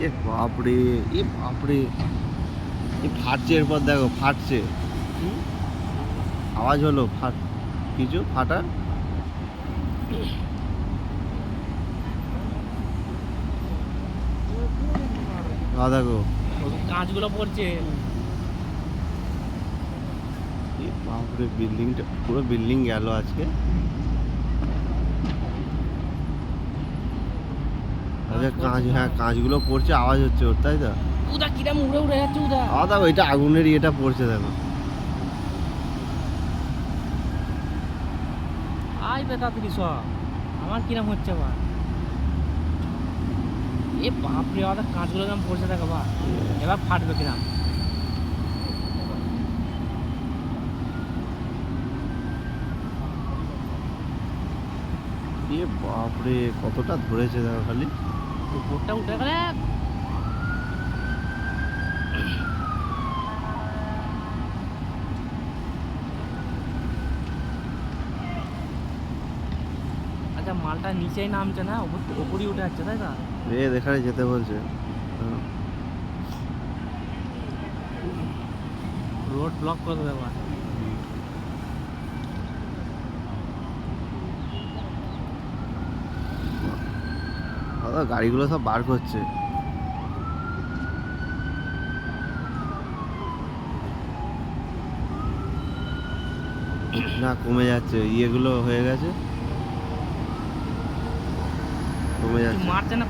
এ বাপরে, এ বাপরে, এ ফাটছে, এরপর দেখো ফাটছে, আওয়াজ হলো কিছু ফাটার। দেখো কাঁচগুলো পড়ছে। বাপরে, বিল্ডিংটা পুরো বিল্ডিং গেল আজকে। আচ্ছা কাঁচ, হ্যাঁ কাঁচগুলো পড়ছে, আওয়াজ হচ্ছে ওর, তাই তো? উদা কিরম উড়ে উড়ে যাচ্ছে উদা। দেখো এটা আগুনের ইয়েটা পড়ছে দেখো। আই বে তাড়াতাড়ি সব, আমার কিরম হচ্ছে বা। এ বাপরে, ওদের কাঁচগুলো কেমন পড়ছে দেখো বা, এবার ফাটবে কিরম। এ বাপরে, কতটা ধরেছে দেখো খালি। উপরটা উঠে গেলে। আচ্ছা মালটা নিচেই নামছে না, উপরই উঠে যাচ্ছে তাই না? এখানে যেতে বলছে। রোড ব্লক করে দেবে এবার। গাড়িগুলো সব বার করছে। না কমে যাচ্ছে, ইয়েগুলো হয়ে গেছে, কমে যাচ্ছে। মারছে না